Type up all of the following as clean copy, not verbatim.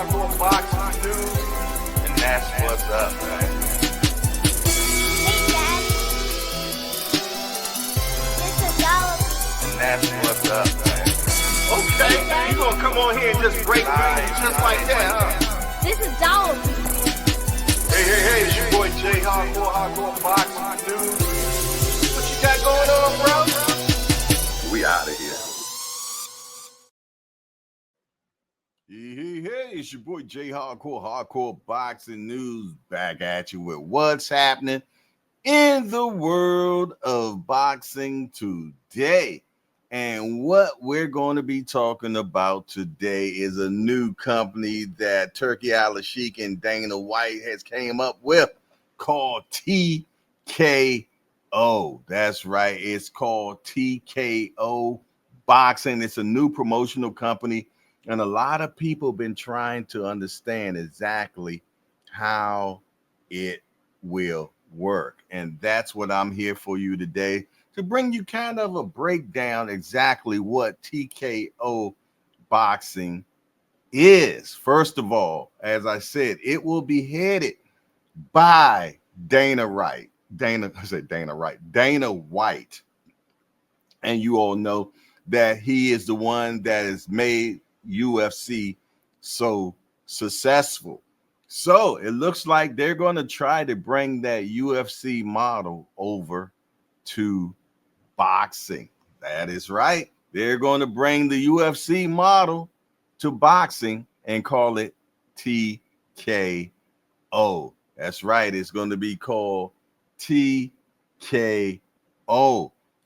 hardcore boxing news, and that's what's up, man. And that's what's up, man. Okay, you gonna come on here and just break news just like that, huh? This is Dollar. Hey, it's your boy Jay hardcore boxing news. What you got going on, bro? We out of here. Hey, it's your boy Jay hardcore boxing news, back at you with what's happening in the world of boxing today. And what we're going to be talking about today is a new company that Turki, Alashiki, and Dana White has came up with called TKO. That's right. It's called TKO Boxing. It's a new promotional company. And a lot of people have been trying to understand exactly how it will work. And that's what I'm here for you today, to bring you kind of a breakdown exactly what TKO boxing is. First of all, as I said, it will be headed by Dana White. Dana White. And you all know that he is the one that has made UFC so successful. So it looks like they're going to try to bring that UFC model over to boxing. That is right. They're going to bring the UFC model to boxing and call it TKO. That's right. It's going to be called TKO.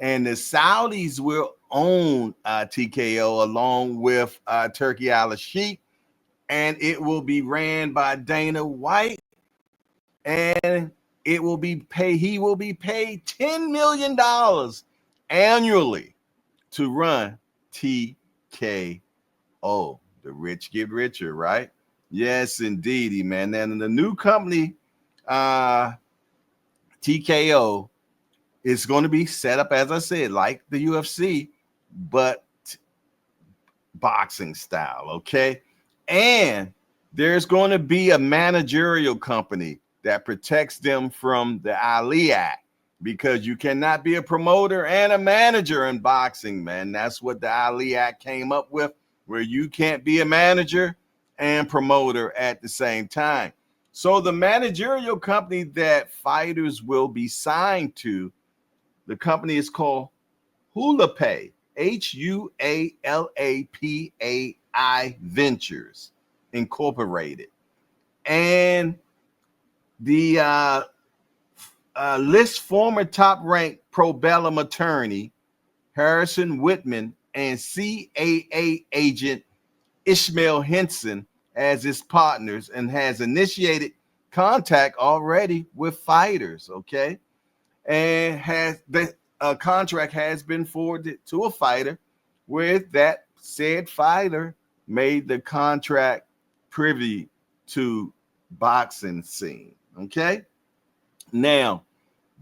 And the Saudis will own TKO along with Turki Alashiki, and it will be ran by Dana White, and it will be he will be paid $10 million annually to run TKO. The rich get richer, right? Yes, indeedy, man. And the new company, TKO, is going to be set up, as I said, like the UFC, but boxing style, okay? And there's going to be a managerial company that protects them from the Ali Act, because you cannot be a promoter and a manager in boxing, man. That's what the Ali Act came up with, where you can't be a manager and promoter at the same time. So the managerial company that fighters will be signed to, the company is called Hulapay, Hualapai Ventures Incorporated. And the list former top-ranked pro bellum attorney Harrison Whitman and CAA agent Ishmael Henson as his partners, and has initiated contact already with fighters, okay? And has the contract has been forwarded to a fighter, where that said fighter made the contract privy to boxing scene. Okay. Now,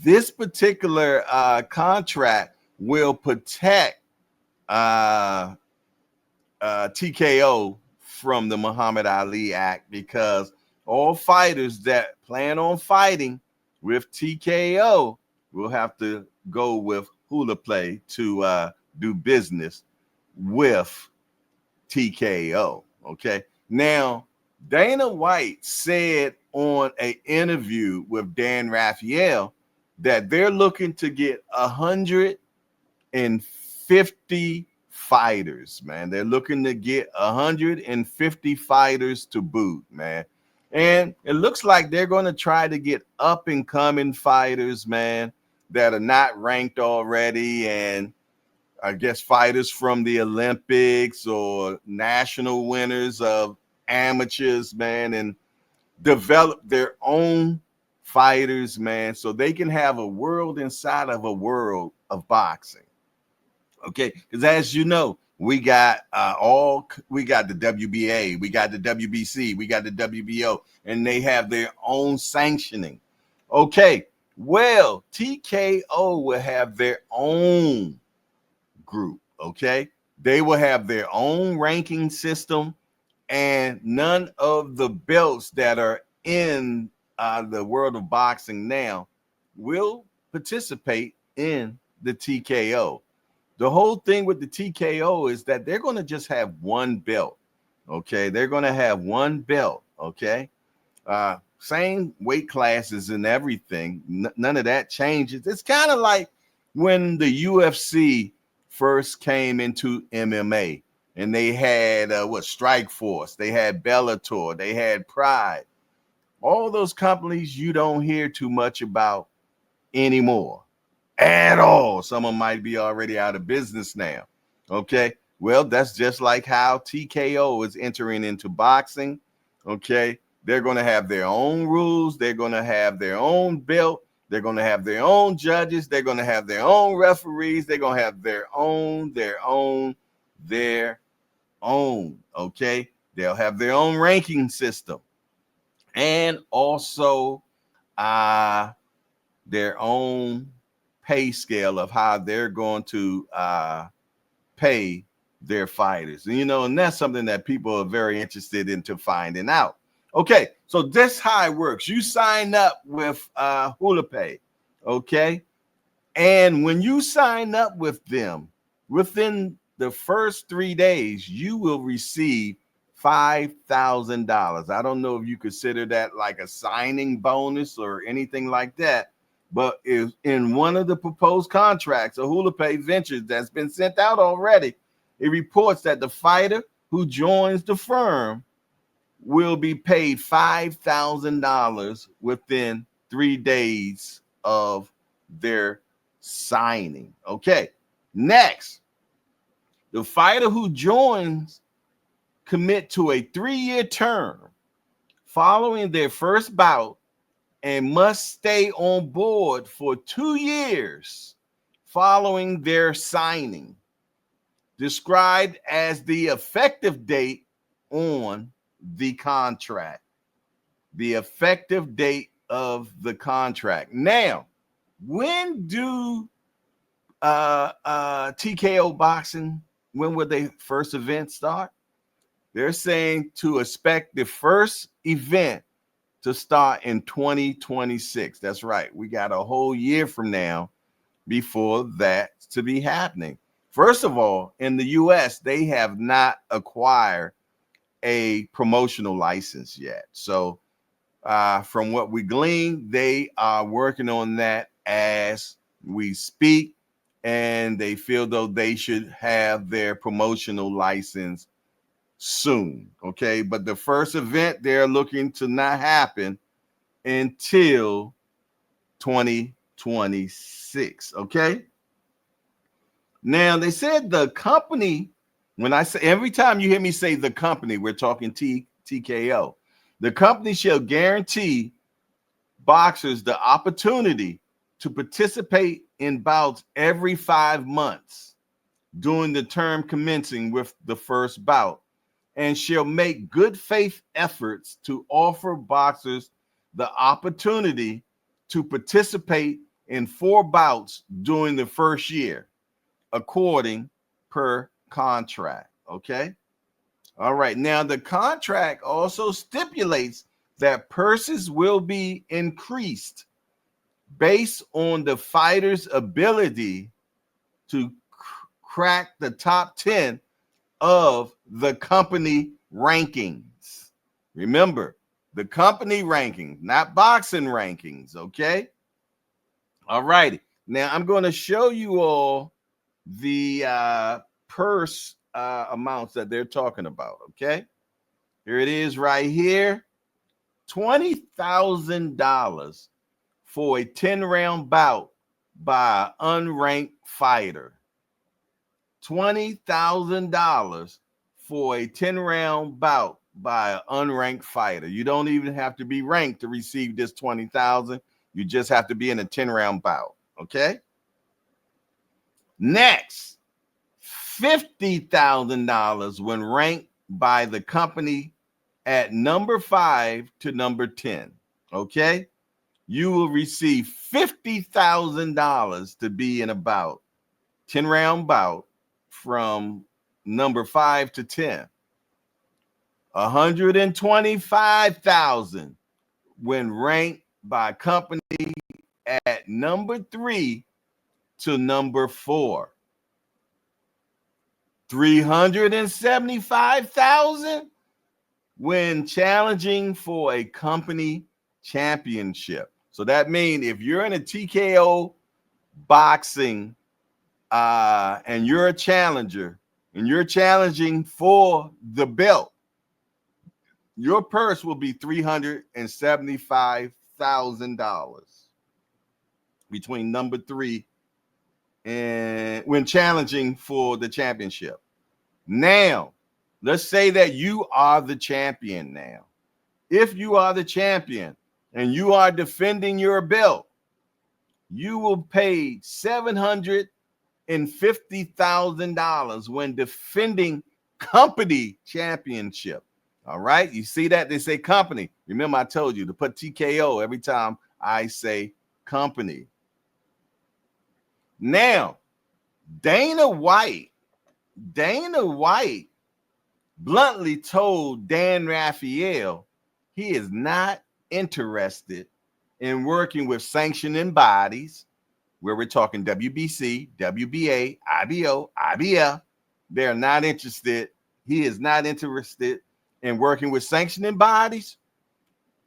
this particular contract will protect TKO from the Muhammad Ali Act, because all fighters that plan on fighting with TKO will have to go with Hulapay to do business with TKO. Okay. Now, Dana White said on an interview with Dan Raphael that they're looking to get 150 fighters, man. They're looking to get 150 fighters to boot, man. And it looks like they're going to try to get up and coming fighters, man, that are not ranked already, and I guess fighters from the Olympics or national winners of amateurs, man, and develop their own fighters, man, so they can have a world inside of a world of boxing. Okay, because as you know, we got the WBA, we got the WBC, we got the WBO, and they have their own sanctioning. Okay, well, TKO will have their own group. Okay, they will have their own ranking system, and none of the belts that are in the world of boxing now will participate in the TKO. The whole thing with the TKO is that they're going to just have one belt. Okay, they're going to have one belt. Okay, same weight classes and everything. None of that changes. It's kind of like when the UFC first came into MMA and they had Strike Force, they had Bellator, they had Pride. All those companies you don't hear too much about anymore at all. Some of them might be already out of business now. Okay. Well, that's just like how TKO is entering into boxing. Okay. They're going to have their own rules. They're going to have their own belt. They're going to have their own judges. They're going to have their own referees. They're going to have their own. Okay. They'll have their own ranking system and also their own pay scale of how they're going to pay their fighters. And that's something that people are very interested into finding out. Okay, so this how it works. You sign up with Hula okay? And when you sign up with them, within the first 3 days, you will receive $5,000. I don't know if you consider that like a signing bonus or anything like that, but if in one of the proposed contracts of Hula Ventures that's been sent out already, it reports that the fighter who joins the firm will be paid $5,000 within 3 days of their signing. Okay, next, the fighter who joins commit to a 3-year term following their first bout and must stay on board for 2 years following their signing, described as the effective date on the contract. The effective date of the contract. Now, when do TKO boxing, when would they first event start? They're saying to expect the first event to start in 2026. That's right. We got a whole year from now before that to be happening. First of all, in the US, they have not acquired a promotional license yet. So from what we glean, they are working on that as we speak, and they feel though they should have their promotional license soon. Okay, but the first event they're looking to not happen until 2026. Okay, now they said the company, when I say, every time you hear me say the company, we're talking TKO. The company shall guarantee boxers the opportunity to participate in bouts every 5 months during the term commencing with the first bout, and shall make good faith efforts to offer boxers the opportunity to participate in 4 bouts during the first year, according per contract. Okay. All right. Now, the contract also stipulates that purses will be increased based on the fighter's ability to crack the top 10 of the company rankings. Remember, the company rankings, not boxing rankings. Okay. All righty. Now, I'm going to show you all the purse amounts that they're talking about. Okay. Here it is right here. $20,000 for a 10-round bout by an unranked fighter. $20,000 for a 10-round bout by an unranked fighter. You don't even have to be ranked to receive this $20,000. You just have to be in a 10-round bout. Okay. Next, $50,000 when ranked by the company at number 5 to number 10. Okay. You will receive $50,000 to be in a bout, 10-round bout from number 5 to 10. 125,000 when ranked by company at number 3 to number 4. 375,000 when challenging for a company championship. So that means if you're in a TKO boxing and you're a challenger and you're challenging for the belt, your purse will be $375,000 between number 3 and when challenging for the championship. Now, let's say that you are the champion now. If you are the champion and you are defending your belt, you will pay $750,000 when defending company championship. All right. You see that? They say company. Remember, I told you to put TKO every time I say company. Now, Dana White bluntly told Dan Raphael he is not interested in working with sanctioning bodies, where we're talking WBC, WBA, IBO, IBF. They're not interested. He is not interested in working with sanctioning bodies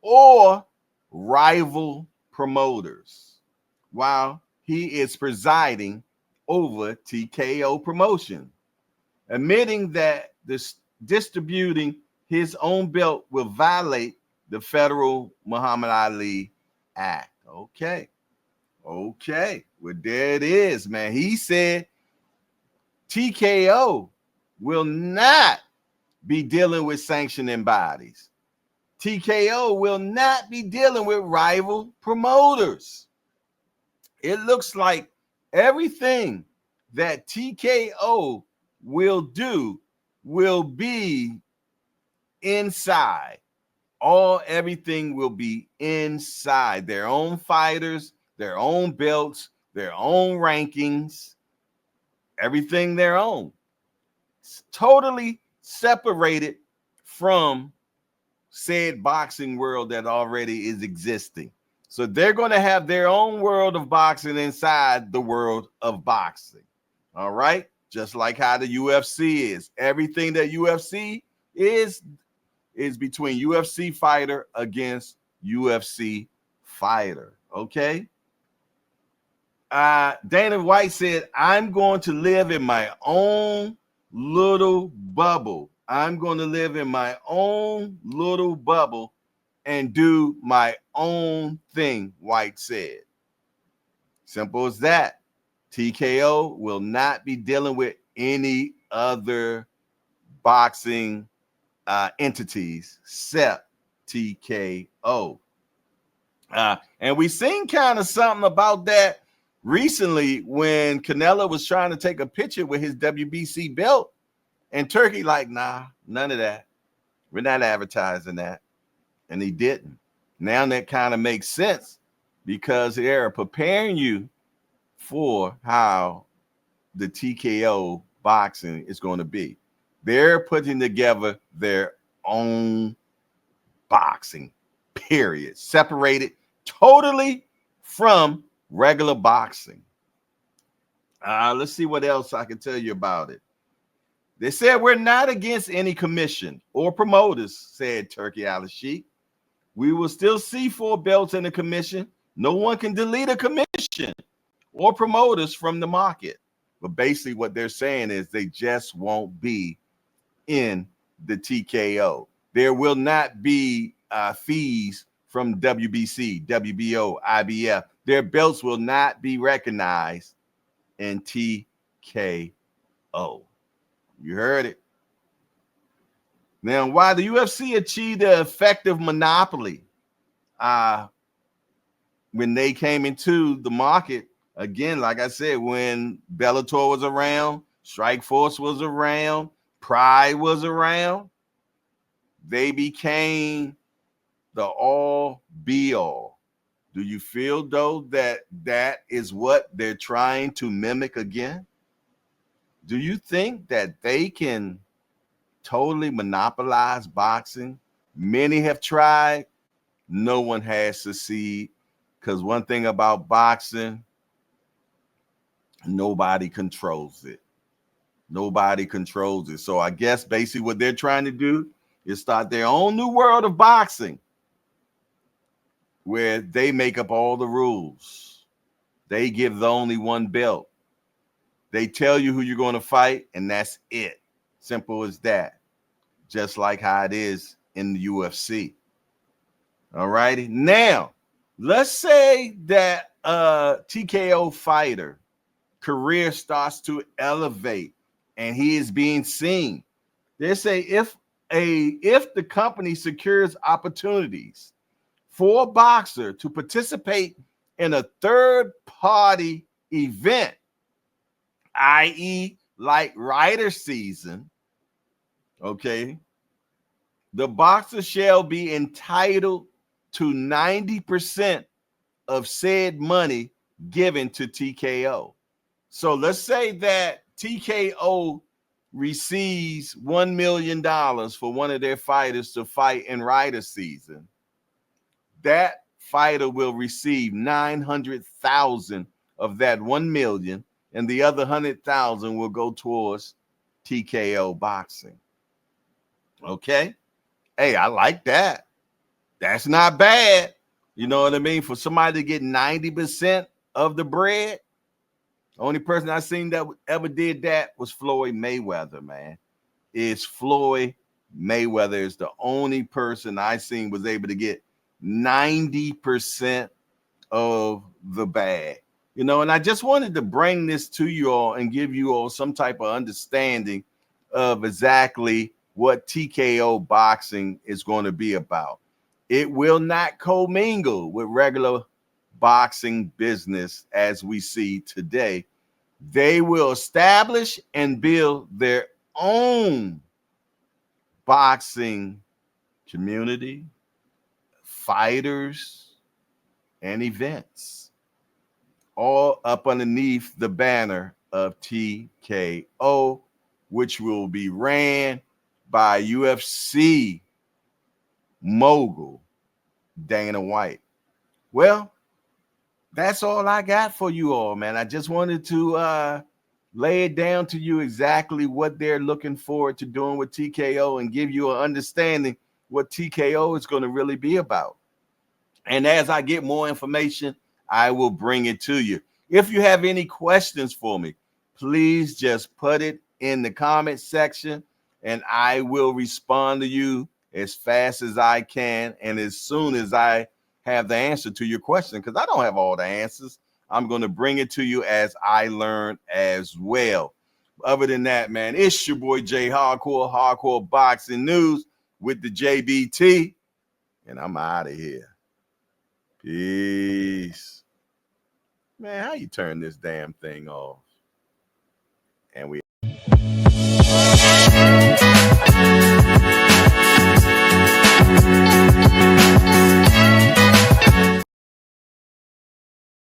or rival promoters while he is presiding over TKO promotion, admitting that this distributing his own belt will violate the federal Muhammad Ali Act. Okay. Well, there it is, man. He said TKO will not be dealing with sanctioning bodies. TKO will not be dealing with rival promoters. It looks like everything that TKO will do will be inside. Everything will be inside their own fighters, their own belts, their own rankings, everything their own. It's totally separated from said boxing world that already is existing. So they're going to have their own world of boxing inside the world of boxing. All right? Just like how the UFC is. Everything that UFC is between UFC fighter against UFC fighter. Okay? Dana White said, I'm going to live in my own little bubble. I'm going to live in my own little bubble and do my own thing, White said. Simple as that. TKO will not be dealing with any other boxing entities except TKO. And we seen kind of something about that recently when Canelo was trying to take a picture with his WBC belt, and Turkey like, nah, none of that. We're not advertising that. And he didn't. Now that kind of makes sense because they're preparing you for how the TKO boxing is going to be. They're putting together their own boxing, period, separated totally from regular boxing. Let's see what else I can tell you about it. They said we're not against any commission or promoters, said Turki Alashiki. We will still see 4 belts in the commission. No one can delete a commission or promoters from the market. But basically what they're saying is they just won't be in the TKO. There will not be fees from WBC, WBO, IBF. Their belts will not be recognized in TKO. You heard it. Now, while the UFC achieved an effective monopoly when they came into the market, again, like I said, when Bellator was around, Strikeforce was around, Pride was around, they became the all be all. Do you feel, though, that that is what they're trying to mimic again? Do you think that they can totally monopolized boxing. Many have tried. No one has succeeded. Because one thing about boxing, nobody controls it. Nobody controls it. So I guess basically what they're trying to do is start their own new world of boxing where they make up all the rules. They give the only one belt. They tell you who you're going to fight, and that's it. Simple as that. Just like how it is in the UFC. All righty. Now, let's say that a TKO fighter career starts to elevate and he is being seen. They say if the company secures opportunities for a boxer to participate in a third party event, i.e., like Rider season, okay, the boxer shall be entitled to 90% of said money given to TKO. So let's say that TKO receives $1 million for one of their fighters to fight in Rider season. That fighter will receive 900,000 of that 1 million, and the other 100,000 will go towards TKO boxing. Okay. Hey, I like that. That's not bad. You know what I mean? For somebody to get 90% of the bread, the only person I seen that ever did that was Floyd Mayweather, man. It's Floyd Mayweather is the only person I seen was able to get 90% of the bag. You know, and I just wanted to bring this to you all and give you all some type of understanding of exactly what TKO boxing is going to be about. It will not commingle with regular boxing business as we see today. They will establish and build their own boxing community, fighters, and events, all up underneath the banner of TKO, which will be ran by UFC mogul Dana White. Well, that's all I got for you all, man. I just wanted to lay it down to you exactly what they're looking forward to doing with TKO and give you an understanding what TKO is going to really be about. And as I get more information, I will bring it to you. If you have any questions for me, please just put it in the comment section and I will respond to you as fast as I can and as soon as I have the answer to your question, because I don't have all the answers. I'm going to bring it to you as I learn as well. Other than that, man, it's your boy Jay Hardcore Boxing News with the JBT, and I'm out of here. Peace. Man, how you turn this damn thing off? And we